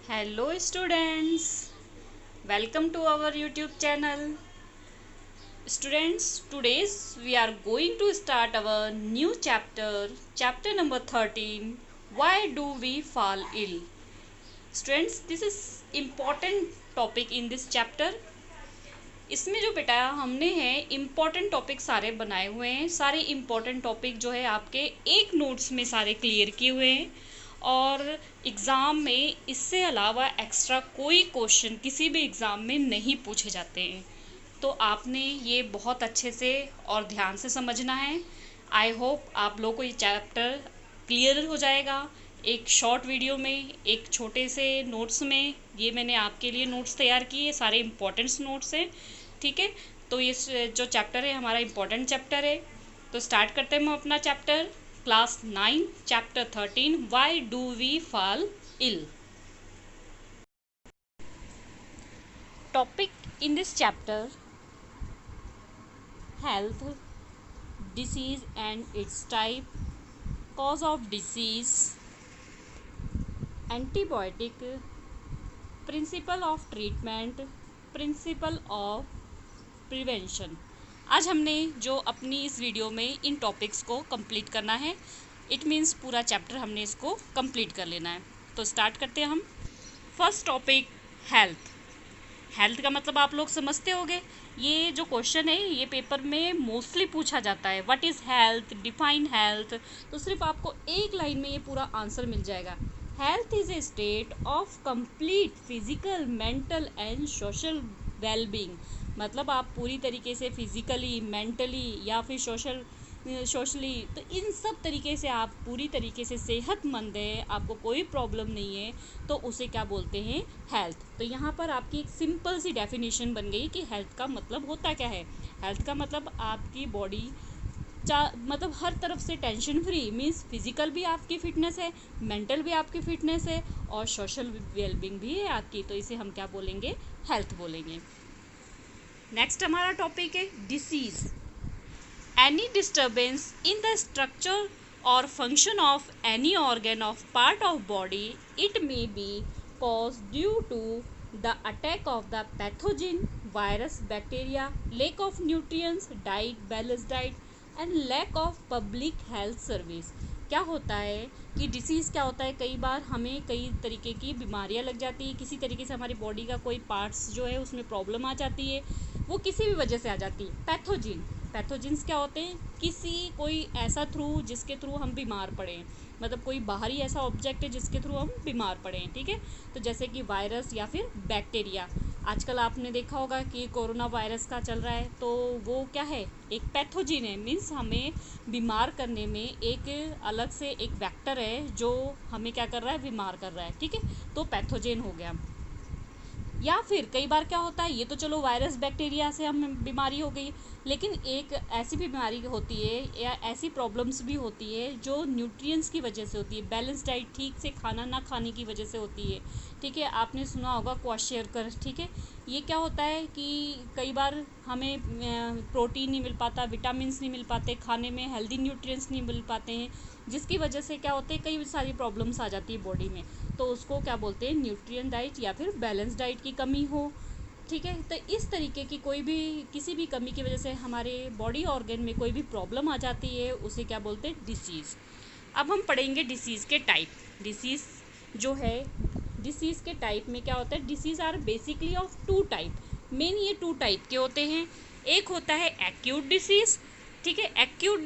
Hello students, welcome to our YouTube channel. Students, today's we are going to start our new chapter number 13. Why do we fall ill? Students, this is important topic in this chapter. इसमें जो बेटा हमने है important topic सारे बनाए हुए हैं। सारे इम्पॉर्टेंट टॉपिक जो है आपके एक नोट्स में सारे क्लियर किए हुए हैं और एग्ज़ाम में इससे अलावा एक्स्ट्रा कोई क्वेश्चन किसी भी एग्ज़ाम में नहीं पूछे जाते हैं। तो आपने ये बहुत अच्छे से और ध्यान से समझना है। आई होप आप लोगों को ये चैप्टर क्लियर हो जाएगा। एक शॉर्ट वीडियो में, एक छोटे से नोट्स में ये मैंने आपके लिए नोट्स तैयार किए, सारे इम्पोर्टेंट्स नोट्स हैं। ठीक है, तो ये जो चैप्टर है हमारा इम्पोर्टेंट चैप्टर है। तो स्टार्ट करते हैं हम अपना chapter. Class 9 chapter 13 why do we fall ill. Topic in this chapter health, disease and its type, cause of disease, antibiotic, principle of treatment, principle of prevention। आज हमने जो अपनी इस वीडियो में इन टॉपिक्स को कंप्लीट करना है, इट मीन्स पूरा चैप्टर हमने इसको कंप्लीट कर लेना है। तो स्टार्ट करते हैं हम। First topic health. हेल्थ का मतलब आप लोग समझते होंगे। ये जो क्वेश्चन है ये पेपर में मोस्टली पूछा जाता है। What is health, define health. तो सिर्फ आपको एक लाइन में ये पूरा आंसर मिल जाएगा। Health is a state of complete physical, mental and social wellbeing. मतलब आप पूरी तरीके से फिजिकली, मेंटली या फिर सोशली, तो इन सब तरीके से आप पूरी तरीके से सेहतमंद है, आपको कोई प्रॉब्लम नहीं है, तो उसे क्या बोलते हैं? हेल्थ। तो यहाँ पर आपकी एक सिंपल सी डेफिनेशन बन गई कि हेल्थ का मतलब होता क्या है। हेल्थ का मतलब आपकी बॉडी मतलब हर तरफ से टेंशन फ्री, मीन्स फिजिकल भी आपकी फिटनेस है, मेंटल भी आपकी फिटनेस है और सोशल वेलबींग भी है आपकी। तो इसे हम क्या बोलेंगे? हेल्थ बोलेंगे। नेक्स्ट हमारा टॉपिक है disease. Any disturbance in the structure or function of any organ of part of body, it may be caused due to the attack of the pathogen, virus, bacteria, lack of nutrients, balanced diet and lack of public health service। क्या होता है कि disease क्या होता है, कई बार हमें कई तरीके की बीमारियां लग जाती है, किसी तरीके से हमारी बॉडी का कोई पार्ट्स जो है उसमें प्रॉब्लम आ जाती है, वो किसी भी वजह से आ जाती है। पैथोजिन्स क्या होते हैं? कोई ऐसा थ्रू जिसके थ्रू हम बीमार पड़े, मतलब कोई बाहरी ऐसा ऑब्जेक्ट है जिसके थ्रू हम बीमार पड़े हैं। ठीक है, तो जैसे कि वायरस या फिर बैक्टीरिया। आजकल आपने देखा होगा कि कोरोना वायरस का चल रहा है, तो वो क्या है? एक पैथोजिन है, मीन्स हमें बीमार करने में एक अलग से एक वेक्टर है जो हमें क्या कर रहा है? बीमार कर रहा है। ठीक है, तो पैथोजेन हो गया। या फिर कई बार क्या होता है, ये तो चलो वायरस बैक्टीरिया से हम बीमारी हो गई, लेकिन एक ऐसी भी बीमारी होती है या ऐसी प्रॉब्लम्स भी होती है जो न्यूट्रिएंट्स की वजह से होती है, बैलेंस डाइट ठीक से खाना ना खाने की वजह से होती है। ठीक है, आपने सुना होगा क्वाशेरकर। ठीक है, ये क्या होता है कि कई बार हमें प्रोटीन नहीं मिल पाता, विटामिन्स नहीं मिल पाते, खाने में हेल्दी न्यूट्रिएंट्स नहीं मिल पाते हैं, जिसकी वजह से क्या होते हैं, कई सारी प्रॉब्लम्स आ जाती है बॉडी में। तो उसको क्या बोलते हैं? न्यूट्रिएंट डाइट या फिर बैलेंस डाइट की कमी हो। ठीक है, तो इस तरीके की कोई भी किसी भी कमी की वजह से हमारे बॉडी ऑर्गन में कोई भी प्रॉब्लम आ जाती है, उसे क्या बोलते हैं? डिसीज़। अब हम पढ़ेंगे डिसीज़ के टाइप। डिसीज़ जो है, डिसीज़ के टाइप में क्या होता है? Disease are basically of two type. Main ये टू टाइप के होते हैं। एक होता है एक्यूट डिसीज़। ठीक है, एक्यूट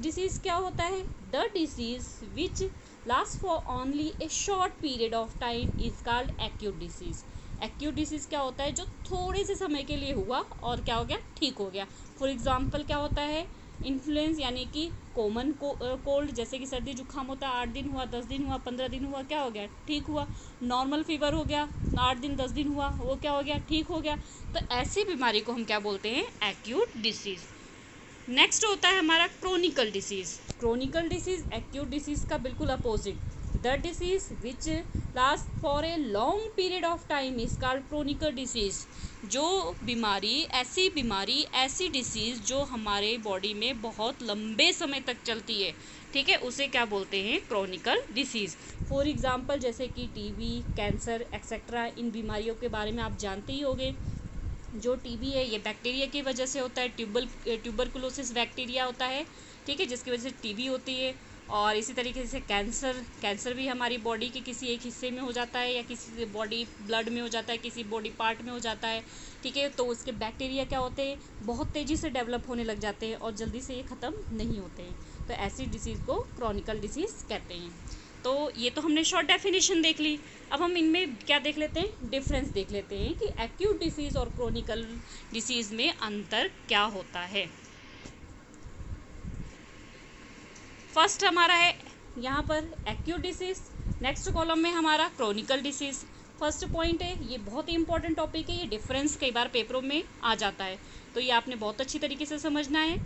डिसीज़ क्या होता है? The disease which last for only A short period of time is called acute disease. Acute disease क्या होता है? जो थोड़े से समय के लिए हुआ और क्या हो गया? ठीक हो गया। फॉर एग्जांपल क्या होता है? इन्फ्लुएंस, यानी कि कॉमन कोल्ड, जैसे कि सर्दी जुकाम होता है, 8 दिन हुआ, 10 दिन हुआ, 15 दिन हुआ, क्या हो गया? ठीक हुआ। नॉर्मल फीवर हो गया, 8 दिन 10 दिन हुआ, वो क्या हो गया? ठीक हो गया। तो ऐसी बीमारी को हम क्या बोलते हैं? Acute disease. नेक्स्ट होता है हमारा chronicle disease. Chronicle disease acute disease का बिल्कुल opposite. The disease which last for a long period of time is called chronicle disease. जो बीमारी ऐसी डिसीज जो हमारे बॉडी में बहुत लंबे समय तक चलती है, ठीक है, उसे क्या बोलते हैं? Chronicle disease. फॉर एग्जांपल जैसे कि टीबी, कैंसर एक्सेट्रा, इन बीमारियों के बारे में आप जानते ही होंगे। जो टीबी है ये बैक्टीरिया की वजह से होता है, ट्यूबरकुलोसिस बैक्टीरिया होता है, ठीक है, जिसकी वजह से टीबी होती है। और इसी तरीके से कैंसर भी हमारी बॉडी के किसी एक हिस्से में हो जाता है, या किसी बॉडी ब्लड में हो जाता है, किसी बॉडी पार्ट में हो जाता है, ठीक है। तो उसके बैक्टीरिया क्या होते हैं? बहुत तेज़ी से डेवलप होने लग जाते हैं और जल्दी से ये ख़त्म नहीं होते हैं। तो ऐसी डिसीज़ को क्रोनिकल डिसीज़ कहते हैं। तो ये तो हमने शॉर्ट डेफिनेशन देख ली। अब हम इनमें क्या देख लेते हैं? डिफरेंस देख लेते हैं कि एक्यूट डिसीज़ और क्रोनिकल डिसीज़ में अंतर क्या होता है। फर्स्ट हमारा है यहाँ पर एक्यूट डिसीज़, नेक्स्ट कॉलम में हमारा क्रोनिकल डिसीज़। फर्स्ट पॉइंट है, ये बहुत ही इंपॉर्टेंट टॉपिक है, ये डिफरेंस कई बार पेपरों में आ जाता है, तो ये आपने बहुत अच्छी तरीके से समझना है।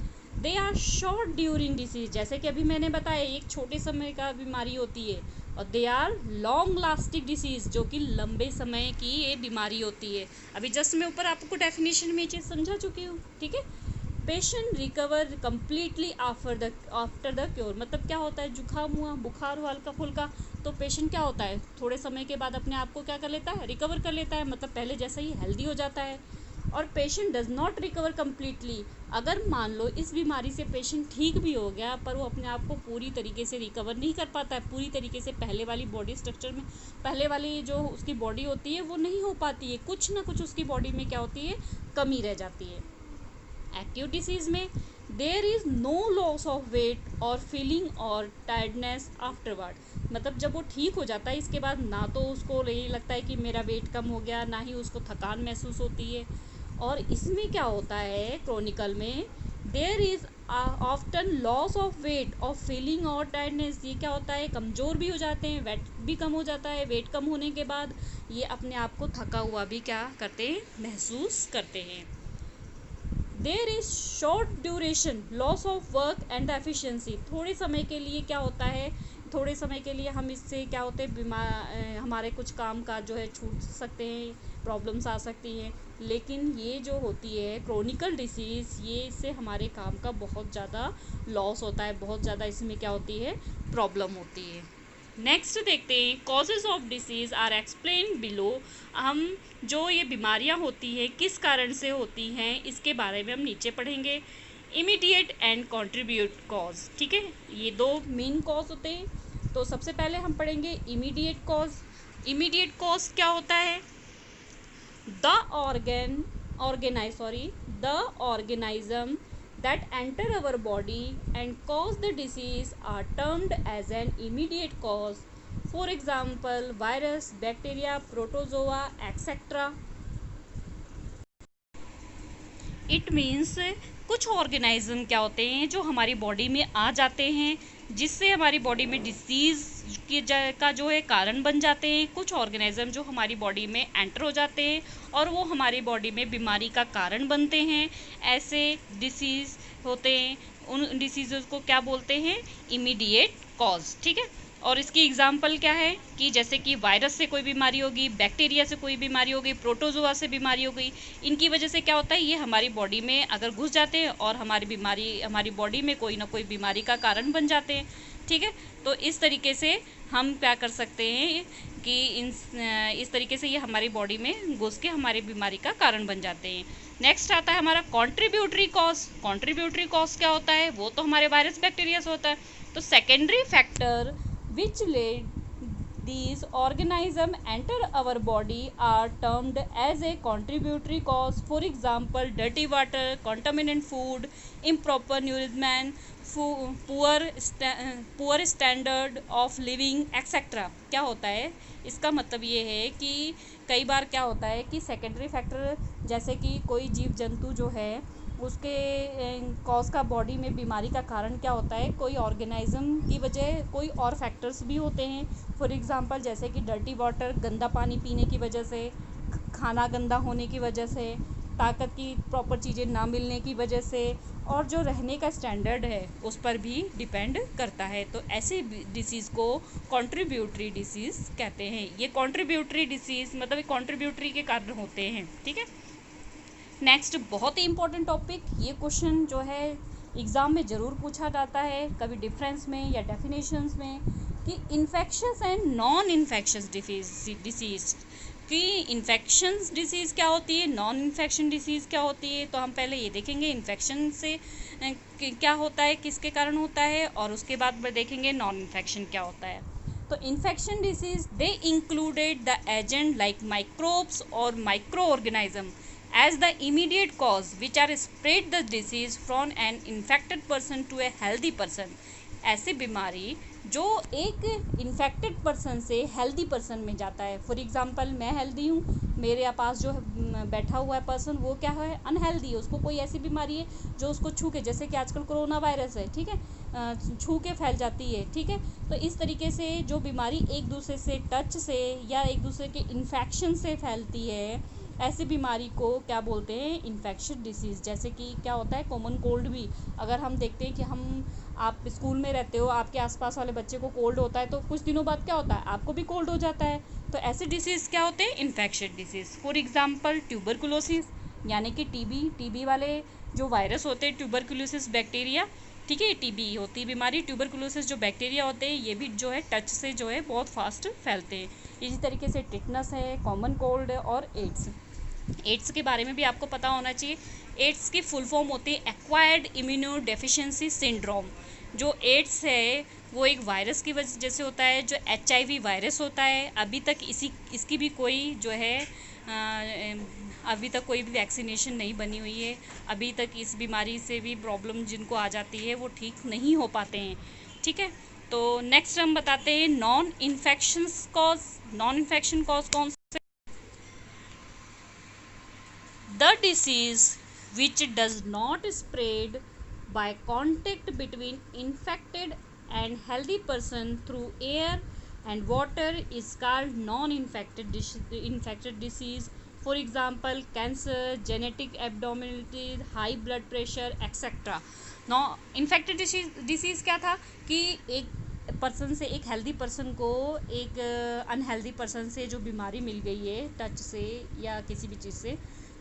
They are short during disease, जैसे कि अभी मैंने बताया एक छोटे समय का बीमारी होती है, और they are long lasting disease, जो कि लंबे समय की ये बीमारी होती है। अभी जस्ट मैं ऊपर आपको डेफिनेशन में ये चीज़ समझा चुकी हूँ, ठीक है। Patient recover completely after the cure, मतलब क्या होता है? जुकाम हुआ, बुखार हुआ हल्का फुल्का, तो पेशेंट क्या होता है? थोड़े समय के बाद अपने आप को क्या कर लेता है? रिकवर कर लेता है, मतलब पहले जैसा ही हेल्दी हो जाता है। और patient does not recover completely, अगर मान लो इस बीमारी से पेशेंट ठीक भी हो गया, पर वो अपने आप को पूरी तरीके से रिकवर नहीं कर पाता है, पूरी तरीके से पहले वाली बॉडी स्ट्रक्चर में, पहले वाली जो उसकी बॉडी होती है वो नहीं हो पाती है, कुछ ना कुछ उसकी बॉडी में क्या होती है? कमी रह जाती है। एक्यूट डिसीज़ में there is no loss of weight और फीलिंग और टायर्डनेस आफ्टरवर्ड, मतलब जब वो ठीक हो जाता है इसके बाद ना तो उसको यही लगता है कि मेरा वेट कम हो गया, ना ही उसको थकान महसूस होती है। और इसमें क्या होता है? क्रोनिकल में there is often loss of weight और फीलिंग और टायर्डनेस, ये क्या होता है? कमज़ोर भी हो जाते हैं, वेट भी कम हो जाता है, वेट कम होने के बाद ये अपने आप को थका हुआ भी क्या करते हैं? महसूस करते हैं। There is short duration loss of work and efficiency, थोड़े समय के लिए क्या होता है? थोड़े समय के लिए हम इससे क्या होते हैं? हमारे कुछ काम काज जो है छूट सकते हैं, प्रॉब्लम्स आ सकती हैं, लेकिन ये जो होती है क्रोनिकल डिसीज़, ये इससे हमारे काम का बहुत ज़्यादा लॉस होता है, बहुत ज़्यादा इसमें क्या होती है? प्रॉब्लम होती है। नेक्स्ट देखते हैं, causes of disease are explain below. हम जो ये बीमारियां होती हैं किस कारण से होती हैं, इसके बारे में हम नीचे पढ़ेंगे। इमीडिएट एंड कंट्रीब्यूट कॉज, ठीक है, ये दो मेन कॉज होते हैं। तो सबसे पहले हम पढ़ेंगे इमीडिएट कॉज। इमीडिएट कॉज क्या होता है? The organism that enter our body and cause the disease are termed as an immediate cause. For example, virus, bacteria, protozoa, etc. It means कुछ ऑर्गेनाइज्म क्या होते हैं जो हमारी बॉडी में आ जाते हैं, जिससे हमारी बॉडी में डिसीज़ का जो है कारण बन जाते हैं। कुछ ऑर्गेनाइज्म जो हमारी बॉडी में एंटर हो जाते हैं और वो हमारी बॉडी में बीमारी का कारण बनते हैं, ऐसे डिसीज़ होते हैं। उन डिसीज़ को क्या बोलते हैं? इमीडिएट कॉज, ठीक है। और इसकी एग्जाम्पल क्या है कि जैसे कि वायरस से कोई बीमारी होगी, बैक्टीरिया से कोई बीमारी होगी, प्रोटोजोआ से बीमारी हो गई, इनकी वजह से क्या होता है? ये हमारी बॉडी में अगर घुस जाते हैं और हमारी बॉडी में कोई ना कोई बीमारी का कारण बन जाते हैं, ठीक है। तो इस तरीके से हम क्या कर सकते हैं कि इस तरीके से ये हमारी बॉडी में घुस के हमारी बीमारी का कारण बन जाते हैं। नेक्स्ट आता है हमारा कॉन्ट्रीब्यूटरी कॉज। कॉन्ट्रीब्यूटरी कॉज क्या होता है? वो तो हमारे वायरस बैक्टीरिया से होता है। तो secondary factor which led these organisms enter our body are termed as a contributory cause. For example, dirty water, contaminated food, improper nourishment, poor standard of living, etc. क्या होता है? इसका मतलब ये है कि कई बार क्या होता है कि सेकेंडरी फैक्टर, जैसे कि कोई जीव जंतु जो है उसके कॉज का बॉडी में बीमारी का कारण क्या होता है? कोई ऑर्गेनाइज्म की वजह, कोई और फैक्टर्स भी होते हैं। फॉर एग्जांपल जैसे कि डर्टी वाटर, गंदा पानी पीने की वजह से, खाना गंदा होने की वजह से, ताकत की प्रॉपर चीज़ें ना मिलने की वजह से, और जो रहने का स्टैंडर्ड है उस पर भी डिपेंड करता है। तो ऐसे डिसीज़ को कॉन्ट्रीब्यूटरी डिसीज़ कहते हैं। ये कॉन्ट्रीब्यूटरी डिसीज़ मतलब कॉन्ट्रीब्यूटरी के कारण होते हैं, ठीक है। नेक्स्ट बहुत ही इंपॉर्टेंट टॉपिक, ये क्वेश्चन जो है एग्ज़ाम में ज़रूर पूछा जाता है, कभी डिफरेंस में या डेफिनेशंस में, कि infections and non infections disease, कि इन्फेक्शंस डिसीज़ क्या होती है, नॉन इन्फेक्शन डिसीज़ क्या होती है। तो हम पहले ये देखेंगे इन्फेक्शन से क्या होता है, किसके कारण होता है, और उसके बाद देखेंगे नॉन इन्फेक्शन क्या होता है। तो infection disease they included the agent like microbes और microorganism as the immediate cause which are spread the disease from an infected person to a healthy person। ऐसी बीमारी जो एक इन्फेक्टेड पर्सन से हेल्दी पर्सन में जाता है। For example मैं हेल्दी हूँ, मेरे पास जो बैठा हुआ है पर्सन वो क्या है, अनहेल्दी है, उसको कोई ऐसी बीमारी है जो उसको छू के, जैसे कि आजकल कोरोना वायरस है, ठीक है, छू के फैल जाती है, ठीक है। तो इस तरीके से जो बीमारी एक दूसरे से टच से या एक दूसरे के इन्फेक्शन से फैलती है, ऐसी बीमारी को क्या बोलते हैं, इन्फेक्शन डिसीज़। जैसे कि क्या होता है, कॉमन कोल्ड भी, अगर हम देखते हैं कि आप स्कूल में रहते हो, आपके आसपास वाले बच्चे को कोल्ड होता है तो कुछ दिनों बाद क्या होता है, आपको भी कोल्ड हो जाता है। तो ऐसे डिसीज़ क्या होते हैं, infection disease. For example tuberculosis, यानी कि टीबी वाले जो वायरस होते हैं, ट्यूबरकुलोसिस बैक्टीरिया, ठीक है, टीबी होती है बीमारी। ट्यूबरकुलोसिस जो बैक्टीरिया होते हैं ये भी जो है टच से जो है बहुत फास्ट फैलते हैं। इसी तरीके से टिटनस है, कॉमन कोल्ड और एड्स के बारे में भी आपको पता होना चाहिए। एड्स की फुल फॉर्म होती है एक्वायर्ड इम्यूनो डेफिशिएंसी सिंड्रोम। जो एड्स है वो एक वायरस की वजह जैसे होता है, जो HIV वायरस होता है। अभी तक इसकी भी कोई जो है अभी तक कोई भी वैक्सीनेशन नहीं बनी हुई है। अभी तक इस बीमारी से भी प्रॉब्लम जिनको आ जाती है वो ठीक नहीं हो पाते हैं, ठीक है। तो नेक्स्ट हम बताते हैं नॉन इन्फेक्शन कॉज कौन से। The disease which does not spread by contact between infected and healthy person through air and water is called infected disease. For example, cancer, genetic abnormalities, high blood pressure, etc. No infected disease क्या था कि एक person से, एक healthy person को एक unhealthy person से जो बीमारी मिल गई है टच से या किसी भी चीज़ से,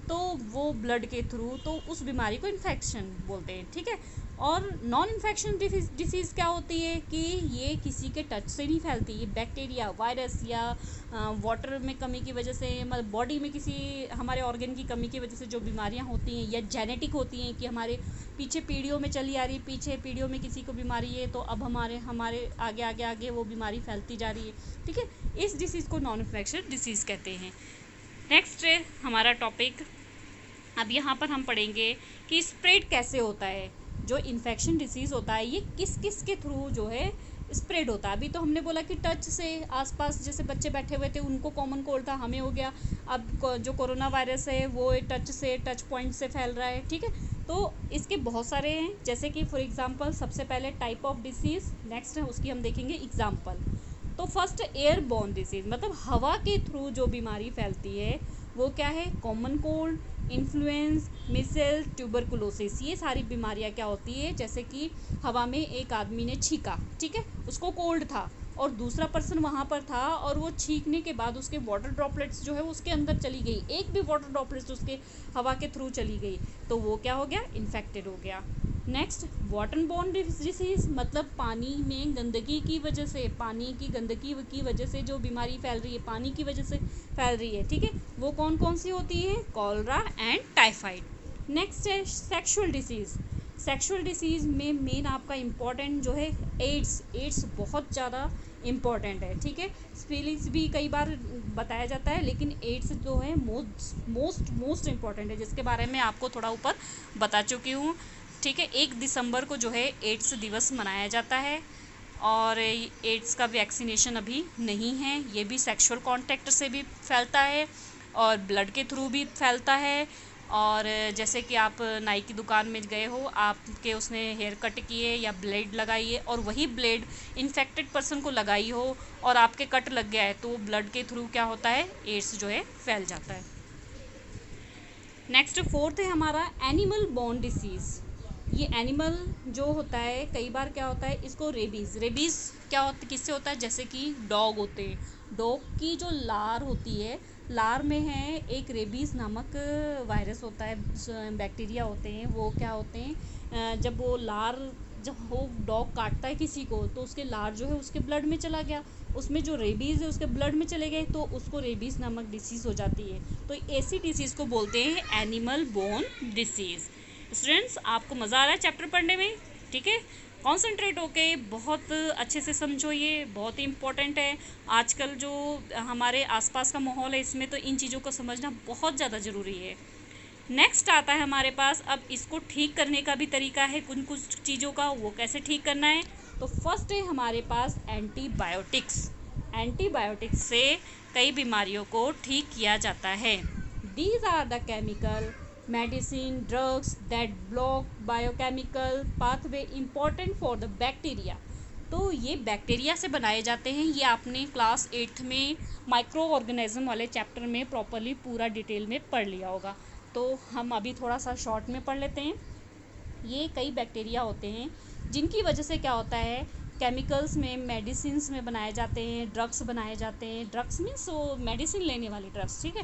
तो वो ब्लड के थ्रू, तो उस बीमारी को इन्फेक्शन बोलते हैं, ठीक है। और नॉन इन्फेक्शन डिसीज़ क्या होती है कि ये किसी के टच से नहीं फैलती, ये बैक्टीरिया, वायरस या वाटर में कमी की वजह से, मतलब बॉडी में किसी हमारे ऑर्गन की कमी की वजह से जो बीमारियां होती हैं, या जेनेटिक होती हैं कि हमारे पीछे पीढ़ियों में चली आ रही है, पीछे पीढ़ियों में किसी को बीमारी है तो अब हमारे आगे आगे आगे वो बीमारी फैलती जा रही है, ठीक है। इस डिसीज़ को नॉन इन्फेक्शन डिसीज़ कहते हैं। नेक्स्ट है हमारा टॉपिक, अब यहाँ पर हम पढ़ेंगे कि स्प्रेड कैसे होता है। जो इन्फेक्शन डिसीज़ होता है ये किस किस के थ्रू जो है स्प्रेड होता है। अभी तो हमने बोला कि टच से, आसपास जैसे बच्चे बैठे हुए थे उनको कॉमन कोल्ड था, हमें हो गया। अब जो कोरोना वायरस है वो टच से, टच पॉइंट से फैल रहा है, ठीक है। तो इसके बहुत सारे हैं, जैसे कि फॉर एग्जांपल सबसे पहले टाइप ऑफ डिसीज़, नेक्स्ट है उसकी हम देखेंगे एग्जांपल। तो फर्स्ट एयर बोर्न डिसीज़, मतलब हवा के थ्रू जो बीमारी फैलती है वो क्या है, common cold, influence, micelles, tuberculosis. ये सारी बीमारियां क्या होती है, जैसे कि हवा में एक आदमी ने छींका, ठीक है, उसको कोल्ड था और दूसरा पर्सन वहाँ पर था और वो छींकने के बाद उसके वाटर ड्रॉपलेट्स जो है उसके अंदर चली गई, एक भी वाटर ड्रॉपलेट्स उसके हवा के थ्रू चली गई, तो वो क्या हो गया, इन्फेक्टेड हो गया। नेक्स्ट वाटर बोर्न डिसीज़, मतलब पानी में गंदगी की वजह से, पानी की गंदगी की वजह से जो बीमारी फैल रही है, पानी की वजह से फैल रही है, ठीक है। वो कौन कौन सी होती है, कॉलरा एंड टाइफाइड। नेक्स्ट है सेक्सुअल डिसीज़। सेक्सुअल डिसीज़ में मेन आपका इम्पॉर्टेंट जो है एड्स बहुत ज़्यादा इम्पॉर्टेंट है, ठीक है। स्पेलिंग्स भी कई बार बताया जाता है, लेकिन एड्स जो है मोस्ट इम्पॉर्टेंट है, जिसके बारे में आपको थोड़ा ऊपर बता चुकी हूँ, ठीक है। 1 दिसंबर को जो है एड्स दिवस मनाया जाता है और एड्स का वैक्सीनेशन अभी नहीं है। ये भी सेक्सुअल कांटेक्ट से भी फैलता है और ब्लड के थ्रू भी फैलता है। और जैसे कि आप नाई की दुकान में गए हो, आपके उसने हेयर कट किए या ब्लेड लगाई है और वही ब्लेड इन्फेक्टेड पर्सन को लगाई हो और आपके कट लग गया है, तो ब्लड के थ्रू क्या होता है, एड्स जो है फैल जाता है। नेक्स्ट फोर्थ है हमारा एनिमल बोर्न डिसीज़। ये एनिमल जो होता है, कई बार क्या होता है इसको रेबीज़ क्या होता किससे होता है, जैसे कि डॉग होते हैं, डॉग की जो लार होती है, लार में है एक रेबीज़ नामक वायरस होता है, बैक्टीरिया होते हैं, वो क्या होते हैं, जब वो लार, जब वो डॉग काटता है किसी को तो उसके लार जो है उसके ब्लड में चला गया, उसमें जो रेबीज़ है उसके ब्लड में चले गए तो उसको रेबीज़ नामक डिसीज़ हो जाती है। तो ऐसी डिसीज़ को बोलते हैं एनिमल बोर्न डिसीज़। स्टूडेंट्स, आपको मज़ा आ रहा है चैप्टर पढ़ने में? ठीक है, कॉन्सेंट्रेट होके बहुत अच्छे से समझो, ये बहुत ही इम्पोर्टेंट है। आजकल जो हमारे आसपास का माहौल है इसमें तो इन चीज़ों को समझना बहुत ज़्यादा ज़रूरी है। नेक्स्ट आता है हमारे पास, अब इसको ठीक करने का भी तरीका है, कुछ चीज़ों का, वो कैसे ठीक करना है। तो फर्स्ट है हमारे पास एंटीबायोटिक्स। एंटीबायोटिक्स से कई बीमारियों को ठीक किया जाता है। These are the chemical medicine drugs that block biochemical pathway important for the bacteria. तो ये बैक्टीरिया से बनाए जाते हैं। ये आपने क्लास 8th में माइक्रो ऑर्गेनिज्म वाले चैप्टर में प्रॉपरली पूरा डिटेल में पढ़ लिया होगा। तो हम अभी थोड़ा सा शॉर्ट में पढ़ लेते हैं। ये कई बैक्टीरिया होते हैं जिनकी वजह से क्या होता है, केमिकल्स में, मेडिसिन्स में बनाए जाते हैं, ड्रग्स बनाए जाते हैं। ड्रग्स मीन्स वो मेडिसिन लेने वाली ड्रग्स, ठीक है।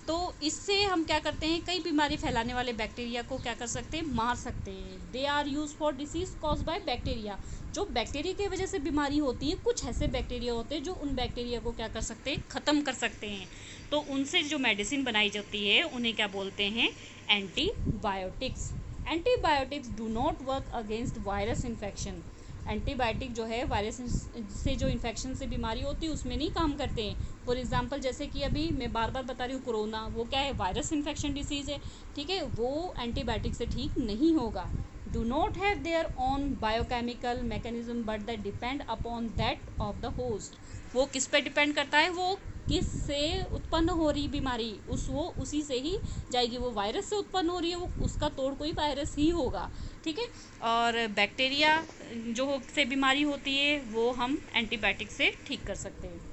तो इससे हम क्या करते हैं, कई बीमारी फैलाने वाले बैक्टीरिया को क्या कर सकते हैं, मार सकते हैं। They are use for disease cause by bacteria. जो बैक्टीरिया की वजह से बीमारी होती है, कुछ ऐसे बैक्टीरिया होते हैं जो उन बैक्टीरिया को क्या कर सकते हैं, ख़त्म कर सकते हैं। तो उनसे जो मेडिसिन बनाई जाती है उन्हें क्या बोलते हैं, antibiotics. Antibiotics do not work against virus infection. Antibiotic जो है वायरस से जो इन्फेक्शन से बीमारी होती है उसमें नहीं काम करते हैं। फॉर एग्जांपल जैसे कि अभी मैं बार बार बता रही हूँ, कोरोना, वो क्या है, वायरस इन्फेक्शन डिसीज़ है, ठीक है, वो एंटीबायोटिक से ठीक नहीं होगा। Do not have their own biochemical mechanism but that depend upon that of the host. वो किस पे डिपेंड करता है, वो किस से उत्पन्न हो रही बीमारी, वो उसी से ही जाएगी। वो वायरस से उत्पन्न हो रही है, वो उसका तोड़ कोई वायरस ही होगा, ठीक है। और बैक्टीरिया जो से बीमारी होती है वो हम एंटीबायोटिक से ठीक कर सकते हैं।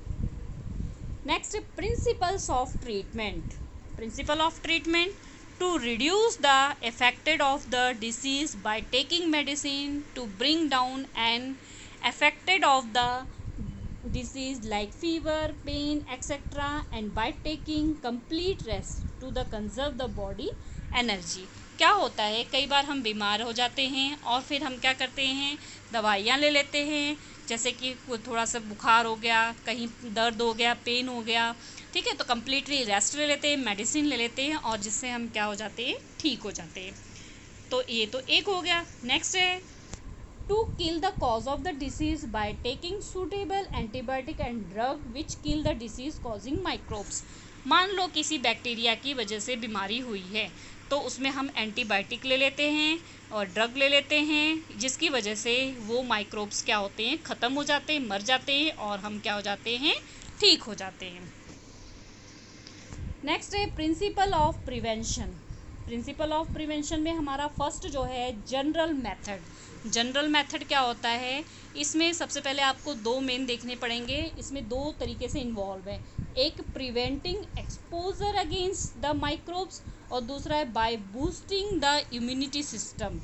Next, principles of treatment. Principle of treatment, to reduce the affected of the disease by taking medicine to bring down an affected of the disease like fever, pain, etc. and by taking complete rest to the conserve the body energy। क्या होता है, कई बार हम बीमार हो जाते हैं और फिर हम क्या करते हैं, दवाइयाँ ले लेते हैं, जैसे कि थोड़ा सा बुखार हो गया, कहीं दर्द हो गया, पेन हो गया, ठीक है, तो कम्प्लीटली रेस्ट ले लेते हैं, मेडिसिन ले लेते हैं और जिससे हम क्या हो जाते हैं, ठीक हो जाते हैं। तो ये तो एक हो गया। नेक्स्ट है to kill the cause of the disease by taking suitable antibiotic and drug which kill the disease causing microbes. मान लो किसी बैक्टीरिया की वजह से बीमारी हुई है तो उसमें हम एंटीबायोटिक ले लेते हैं और ड्रग ले लेते हैं, जिसकी वजह से वो माइक्रोब्स क्या होते हैं, ख़त्म हो जाते हैं, मर जाते हैं और हम क्या हो जाते हैं, ठीक हो जाते हैं। नेक्स्ट है principle of prevention. Principle of prevention में हमारा फर्स्ट जो है जनरल मेथड। जनरल मेथड क्या होता है, इसमें सबसे पहले आपको दो मेन देखने पड़ेंगे, इसमें दो तरीके से इन्वॉल्व है। एक preventing exposure against the microbes और दूसरा है by boosting the immunity system.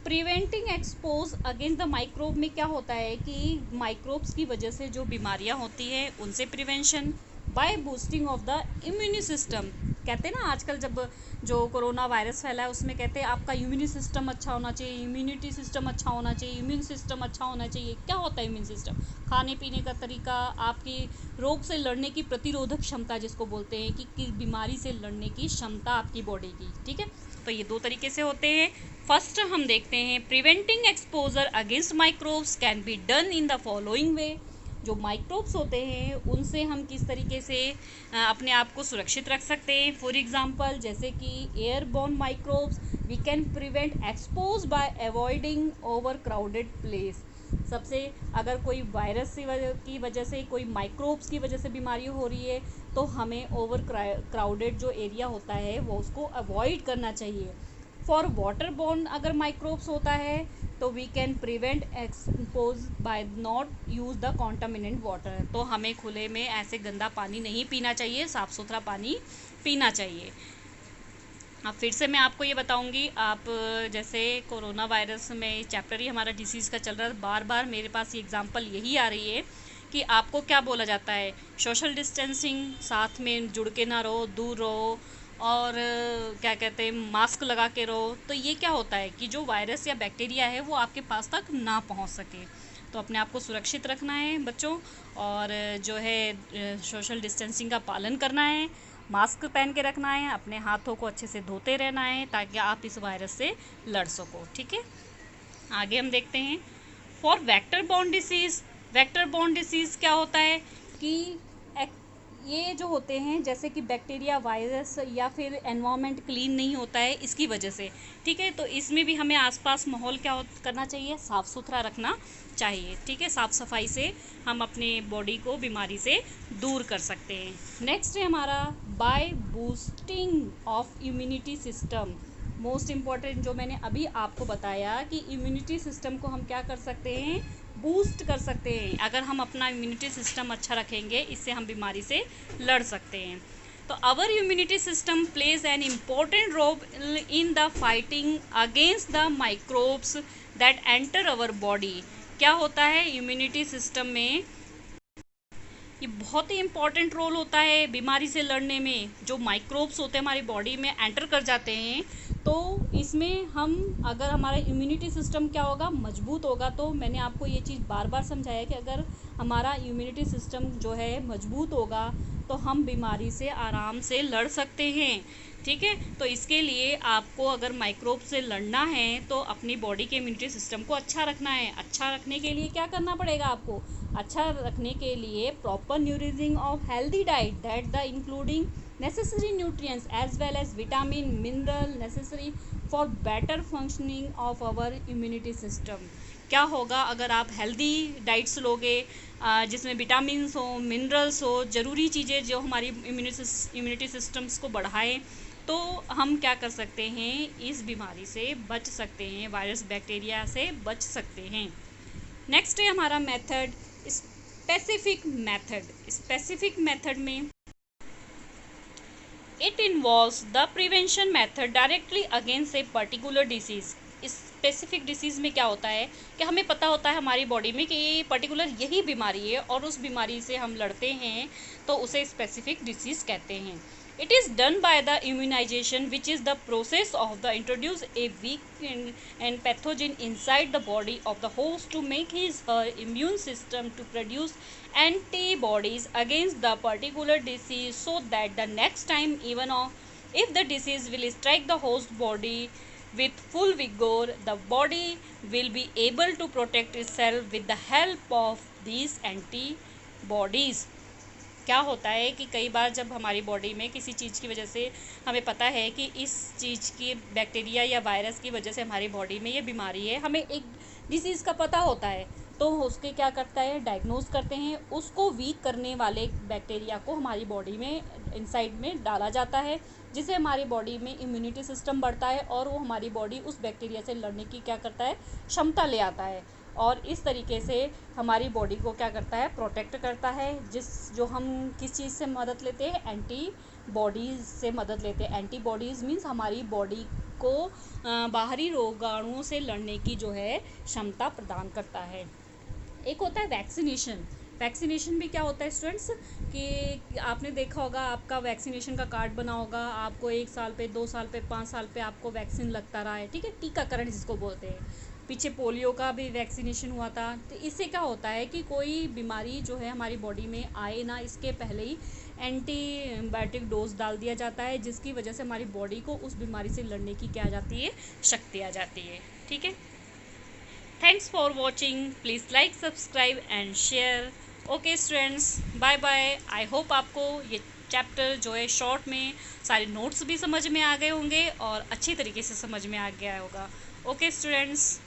Preventing expose against the microbe में क्या होता है कि माइक्रोब्स की वजह से जो बीमारियां होती है उनसे prevention. By boosting of the immune system, कहते हैं ना आजकल जब जो कोरोना वायरस फैला है उसमें कहते हैं आपका इम्यूनी सिस्टम अच्छा होना चाहिए, इम्यूनिटी सिस्टम अच्छा होना चाहिए, इम्यून सिस्टम अच्छा होना चाहिए। क्या होता है इम्यून सिस्टम, खाने पीने का तरीका, आपकी रोग से लड़ने की प्रतिरोधक क्षमता जिसको बोलते हैं कि बीमारी से लड़ने की क्षमता आपकी बॉडी की, ठीक है। तो ये दो तरीके से होते हैं। फर्स्ट हम देखते हैं preventing exposure against microbes can be done in the following वे। जो माइक्रोब्स होते हैं उनसे हम किस तरीके से अपने आप को सुरक्षित रख सकते हैं। फॉर एग्जांपल जैसे कि airborne microbes we can prevent expose by avoiding over crowded place. सबसे अगर कोई वायरस की वजह से, कोई माइक्रोब्स की वजह से बीमारी हो रही है तो हमें ओवर क्राउडेड जो एरिया होता है वो उसको अवॉइड करना चाहिए। फॉर वाटर बोर्न अगर माइक्रोब्स होता है तो we can prevent expose by not use the contaminant water. तो हमें खुले में ऐसे गंदा पानी नहीं पीना चाहिए, साफ़ सुथरा पानी पीना चाहिए। अब फिर से मैं आपको ये बताऊंगी, आप जैसे कोरोना वायरस में चैप्टर ही हमारा डिसीज़ का चल रहा है, बार बार मेरे पास ये एग्जांपल यही आ रही है कि आपको क्या बोला जाता है, सोशल डिस्टेंसिंग, साथ में जुड़ के ना रहो, दूर रहो, और क्या कहते हैं, मास्क लगा के रहो। तो ये क्या होता है कि जो वायरस या बैक्टीरिया है वो आपके पास तक ना पहुंच सके। तो अपने आप को सुरक्षित रखना है बच्चों, और जो है सोशल डिस्टेंसिंग का पालन करना है, मास्क पहन के रखना है, अपने हाथों को अच्छे से धोते रहना है ताकि आप इस वायरस से लड़ सको। ठीक है, आगे हम देखते हैं। For vector borne disease, vector borne disease क्या होता है कि ये जो होते हैं जैसे कि बैक्टीरिया, वायरस या फिर एनवायरनमेंट क्लीन नहीं होता है इसकी वजह से। ठीक है, तो इसमें भी हमें आसपास माहौल क्या करना चाहिए, साफ़ सुथरा रखना चाहिए। ठीक है, साफ़ सफाई से हम अपने बॉडी को बीमारी से दूर कर सकते हैं। नेक्स्ट है हमारा by boosting of immunity system. Most important जो मैंने अभी आपको बताया कि इम्यूनिटी सिस्टम को हम क्या कर सकते हैं, बूस्ट कर सकते हैं। अगर हम अपना इम्यूनिटी सिस्टम अच्छा रखेंगे, इससे हम बीमारी से लड़ सकते हैं। तो our immunity system plays an important role in the fighting against the microbes that enter our body. क्या होता है इम्यूनिटी सिस्टम में, ये बहुत ही इम्पॉर्टेंट रोल होता है बीमारी से लड़ने में। जो माइक्रोब्स होते हैं हमारी बॉडी में एंटर कर जाते हैं, तो इसमें हम अगर हमारा इम्यूनिटी सिस्टम क्या होगा, मजबूत होगा। तो मैंने आपको ये चीज़ बार बार समझाया कि अगर हमारा इम्यूनिटी सिस्टम जो है मजबूत होगा तो हम बीमारी से आराम से लड़ सकते हैं। ठीक है, तो इसके लिए आपको अगर माइक्रोब से लड़ना है तो अपनी बॉडी के इम्यूनिटी सिस्टम को अच्छा रखना है। अच्छा रखने के लिए क्या करना पड़ेगा आपको, अच्छा रखने के लिए proper nutrition of healthy diet that the including necessary nutrients as well as vitamin mineral necessary for better functioning of our immunity system। क्या होगा अगर आप हेल्दी डाइट्स लोगे जिसमें विटामिन्स हो, मिनरल्स हो, ज़रूरी चीज़ें जो हमारी इम्यूनिटी सिस्टम्स को बढ़ाएं, तो हम क्या कर सकते हैं, इस बीमारी से बच सकते हैं, वायरस बैक्टीरिया से बच सकते हैं। नेक्स्ट है हमारा method specific method. Specific method में it involves the prevention method directly against a particular disease. Specific disease में क्या होता है कि हमें पता होता है हमारी बॉडी में कि ये पर्टिकुलर यही बीमारी है और उस बीमारी से हम लड़ते हैं, तो उसे स्पेसिफिक डिसीज़ कहते हैं। It is done by the immunization, which is the process of the introduce a weak and pathogen inside the body of the host to make his her immune system to produce antibodies against the particular disease, so that the next time even if the disease will strike the host body with full vigor, the body will be able to protect itself with the help of these antibodies। क्या होता है कि कई बार जब हमारी body में किसी चीज़ की वजह से हमें पता है कि इस चीज़ की बैक्टीरिया या वायरस की वजह से हमारी बॉडी में ये बीमारी है, हमें एक डिसीज़ का पता होता है, तो उसके क्या करता है, डायग्नोज करते हैं, उसको वीक करने वाले बैक्टीरिया को हमारी बॉडी में इनसाइड में डाला जाता है, जिससे हमारी बॉडी में इम्यूनिटी सिस्टम बढ़ता है और वो हमारी बॉडी उस बैक्टीरिया से लड़ने की क्या करता है, क्षमता ले आता है। और इस तरीके से हमारी बॉडी को क्या करता है, प्रोटेक्ट करता है। जो हम किस चीज़ से मदद लेते हैं, एंटीबॉडीज़ से मदद लेते हैं। एंटीबॉडीज़ मीन्स हमारी बॉडी को बाहरी रोगाणुओं से लड़ने की जो है क्षमता प्रदान करता है। एक होता है वैक्सीनेशन। वैक्सीनेशन भी क्या होता है स्टूडेंट्स कि आपने देखा होगा, आपका वैक्सीनेशन का कार्ड बना होगा, आपको 1 साल पे, 2 साल पे, 5 साल पे आपको वैक्सीन लगता रहा है। ठीक है, टीकाकरण जिसको बोलते हैं। पीछे पोलियो का भी वैक्सीनेशन हुआ था। तो इससे क्या होता है कि कोई बीमारी जो है हमारी बॉडी में आए ना, इसके पहले ही एंटीबायोटिक डोज डाल दिया जाता है, जिसकी वजह से हमारी बॉडी को उस बीमारी से लड़ने की क्या आ जाती है, शक्ति आ जाती है। ठीक है, thanks for watching, please like, subscribe and share. Okay students, bye bye. I hope आपको ये चैप्टर जो है शॉर्ट में सारे नोट्स भी समझ में आ गए होंगे और अच्छी तरीके से समझ में आ गया होगा। Okay students.